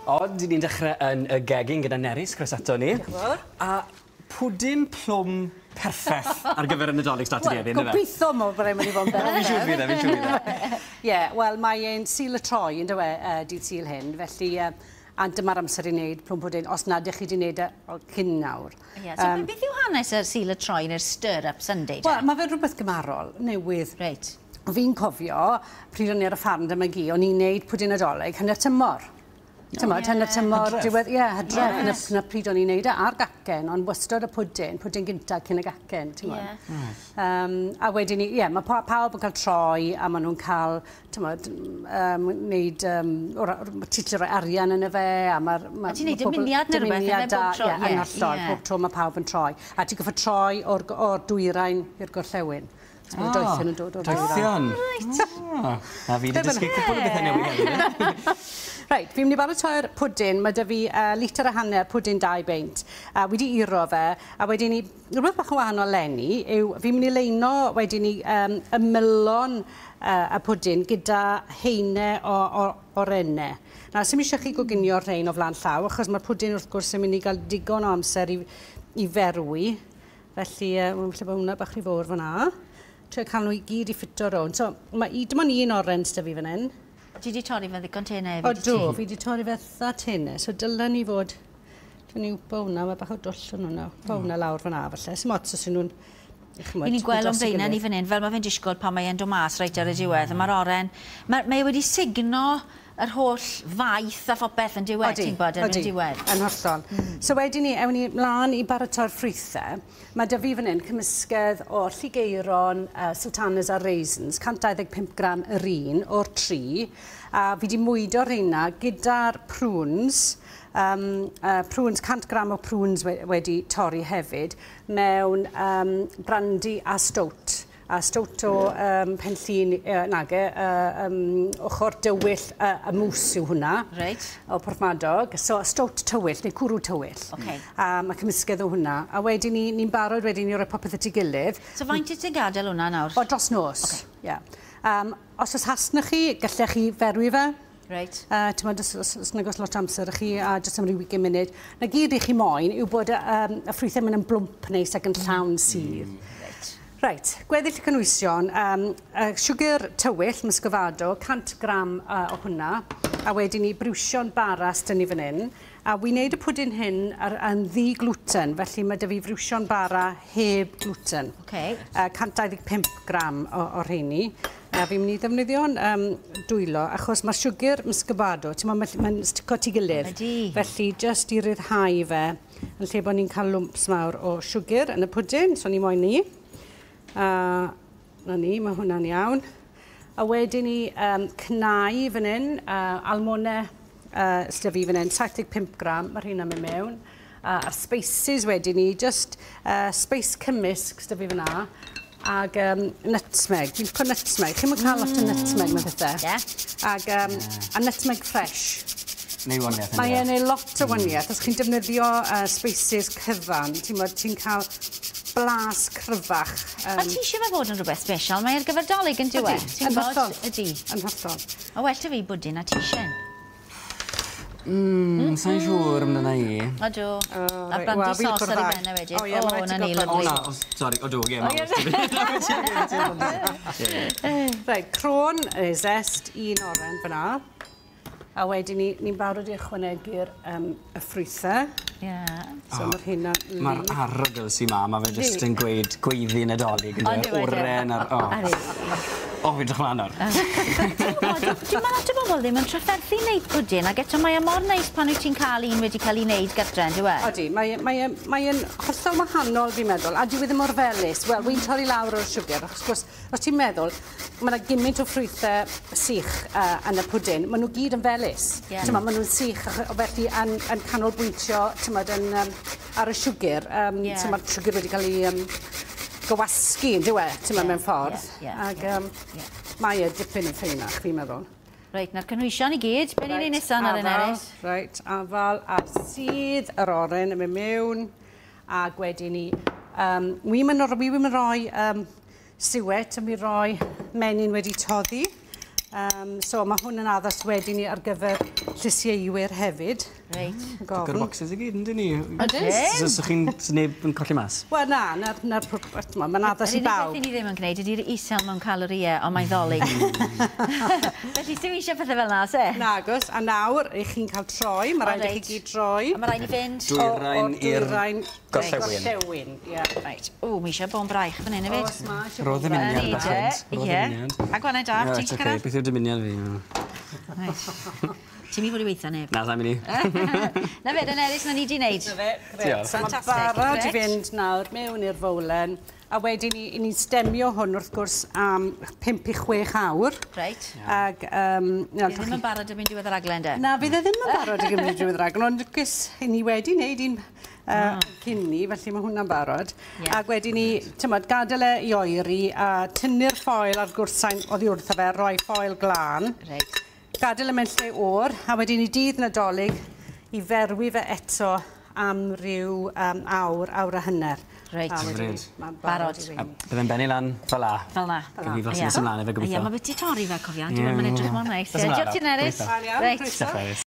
O, ni'n dechrau yn y gegin gyda Nerys, croes ato ni. Diolch yn fawr. A pwdin plwm perffaith ar gyfer y Nadolig Statod Heddiw, Wel, gobeithio mo bod e'n mynd i fod yn Fi'n siŵr fydd e, fi'n siŵr fydd e. Ie, wel, mae e'n Sul y Troi, yn dywe, dydd Sul hyn, felly a dyma'r amser i wneud plwm pwdin, os nad ych chi wedi wneud o cyn nawr. Ie, so beth yw hanes yr Sul y Troi neu'r Stir-up Sunday? Wel, mae fe'n rhywbeth gymarol, newydd. Reit. Fi'n cofio, pryd o'n i ar y ffarm dyma gi, o'n i'n neud pwdin Nadolig hanner tymor. Tymor, hanner tymor, diwedd, ie, hydref, na pryd o'n i'n neud e ar gacen, ond wastad y pwdin gyntaf cyn y gacen, ti'n gwybod. A wedyn ni, ie, mae pawb yn cael troi, a maen nhw'n cael, ti'n gwybod, wneud, titl roi arian yn y fe, a mae'r... A ti'n neud dymuniad neu rhywbeth, yn bob tro? Ie, yn hollol, bob tro mae pawb yn troi. A ti'n goffa troi o'r dwyrain i'r gorllewin. Doethion yn dod o'r dwyrain. Doethion? A fi wedi dysgu cwpl o bethau newydd. Reit, fi'n mynd i baratoi'r pwdin. Mae 'da fi litr a hanner pwdin 2 beint. Wedi uro fe, a wedyn ni, rhywbeth bach yn wahanol lenni, yw fi'n mynd i leino wedyn ni ymylon y pwdin gyda heinau o renne. Na, sy'n eisiau chi goginio'r rhain o flaen llaw, achos mae'r pwdin wrth gwrs yn mynd i gael digon o amser i ferwi. Felly, mae'n lle bod hwnna bach rhy fawr fyna. Trio cael nhw i gyd i ffito rown. So, dim ond un oren sydd fi fan hyn. Ti wedi torri fe ddigon tenau? O, do, fi wedi torri fe dda tenau. So, dylen ni fod... Dwi'n ni'n bawna, mae bach o dwll yn hwnna. Bawna lawr fyna, falle. Sym ots os ydyn nhw'n... I ni'n gweld o'n blaenau ni fan hyn, fel mae fe'n disgwyl pan mae e'n dod mas reit ar y diwedd. Mae'r oren... Mae wedi signo yr holl faith a phopeth yn diwedd, ti'n bod, yn y diwedd. Yn hollol. So wedyn ni, ewn ni mlaen i baratoi'r ffrwythau. Mae 'da fi fan hyn cymysgedd o lligeiron, sultanas a raisins, 125 gram yr un o'r tri. A fi wedi mwydo rheina gyda'r prunes, 100 gram o prunes wedi torri hefyd, mewn brandy a stout. A stout o Penllyn, ochr dywyll y mws yw hwnna. Reit. O Porthmadog. So, stout tywyll, neu cwrw tywyll. Okay. Mae cymysgedd o hwnna. A wedyn ni'n barod wedyn ni roi popeth at ei gilydd. So, faint i ti gadael hwnna nawr? O, dros nos. Okay. Yeah. Os oes hasna chi, gallech chi ferwi fe. Reit. Os nag oes lot amser chi, a jyst am ryw 20 munud. Na gyd i chi moyn yw bod y ffrwythau mynd yn blwmp neis ac yn llawn sydd. Reit, gweddill y cynwysion, siwgr tywyll, muscovado, 100 gram o hwnna, a wedyn ni brwsio'n baras dyn ni fan hyn. A wi'n neud y pwdin hyn yn ddi-gluten, felly mae 'da fi frwsio'n bara heb gluten. 125 gram o rheini. Fi'n mynd i ddefnyddio'n dwylo, achos mae'r siwgr muscovado, mae'n stico ti gilydd. Felly, jyst i ryddhau fe, yn lle bod ni'n cael lwmps mawr o siwgr yn y pwdin, so ni moyn ni. Na ni, mae hwnna'n iawn. A wedyn ni cnau fan hyn, almonau sydd fi fan hyn, 75 gram, mae rhywun am i mewn. A'r spices wedyn ni, just spice cymysg sydd fi fyna, ag nutmeg. Fi'n licio nutmeg. Chi'n mynd cael lot o nutmeg mewn pethau? A nutmeg fresh. Neu waniaeth. Mae e'n ei lot o waniaeth. Os chi'n defnyddio spices cyfan, ti'n cael blas cryfach. A ti eisiau fe fod yn rhywbeth special? Mae ar gyfer dolyg yn diwedd? Yn hollol. Ydy. Yn hollol. A well fi bwdin a tisien. Sa'n siŵr amdana i. Ydw. A brandy sos ar ei benna wedyn. O, na ni, lyflu. O, na, sori, ydw, Reit, crôn, zest, un oren fyna. A wedyn ni'n barod i ychwanegu'r y ffrwythau. So mae'r hynna... Mae'r arogl sy'n mae fe jyst yn gweud gweiddi Nadolig yn dweud oren ar... O, fi'n drach lan ar. Dwi'n meddwl lot o bobl ddim yn trafferthu wneud pwdin, ac eto mae mor neis pan wyt ti'n cael un wedi cael ei wneud gartre, yn diwedd? Odi, mae'n hollol wahanol, fi'n meddwl, a dwi ddim mor felys. Wel, wy'n torri lawr o'r siwgr, achos os ti'n meddwl, mae yna gymaint o ffrwythau sych yn y pwdin, maen nhw gyd yn felys. Maen nhw'n sych, felly yn canolbwyntio ar y siwgr. Mae'r siwgr wedi cael ei gywasgu, mewn ffordd. Ac mae e dipyn yn ffeinach, fi'n meddwl. Reit, na'r cynwysion i gyd. Be ni'n ei nesan ar y Nerys? Reit, afal a sydd yr oren yn mynd mewn. Ac wedyn ni... Wi ddim yn rhoi siwet, mi roi menyn wedi toddi. So mae hwn yn addas wedyn ni ar gyfer llysieuwyr hefyd. Reit. Gyda'r boxes i gyd, yndyn ni? Ydyn? So chi'n neb yn colli mas? Wel na, mae'n addas i bawb. Yr unig beth i ni ddim yn gwneud ydy'r isel mewn calorïau, ond mae'n ddolig. Felly, sy'n eisiau pethau fel na, se? Nagos, a nawr, eich chi'n cael troi, mae rhaid i chi gyd troi. A mae rhaid i fynd... Dwyrain i'r gorllewin. Gorllewin, ie. Reit. O, mi eisiau bon braich fan hyn hefyd. Os ma, eisiau Roedd yn union, bachod. Ie. A gwanau da, ti'n cyrraedd? Beth yw'r dymuniad fi? Ti'n mi fod i weithio neb? Na, sa'n mynd i. Na fe, dyna eris na ni di wneud. Diolch. Mae'n barod i fynd nawr mewn i'r fowlen. A wedyn ni'n stemio hwn wrth gwrs am 5 i 6 awr. Reit. Ag... Fi ddim yn barod i mynd diwedd yr aglen, de? Na, fydd e ddim yn barod i gymryd diwedd yr aglen, ond gys ni wedi wneud un cyn ni, felly mae hwnna'n barod. Ac wedyn ni, tymod, gadael e i oeri a tynnu'r ffoil ar gwrsain oddi wrtho fe, rhoi ffoil glân. Reit. Gadael y mewn lle o'r, a wedyn ni dydd nadolig i ferwi fe eto am ryw awr a hanner. Reit. Barod. Byddai'n benni lan fel la. Fel na. Gyda fi fel sy'n ymlaen efo gobeithio. Ie, mae beth i torri fe, cofian. Dwi'n mynd edrych mor neis. Diolch ti'n Eris. Reit.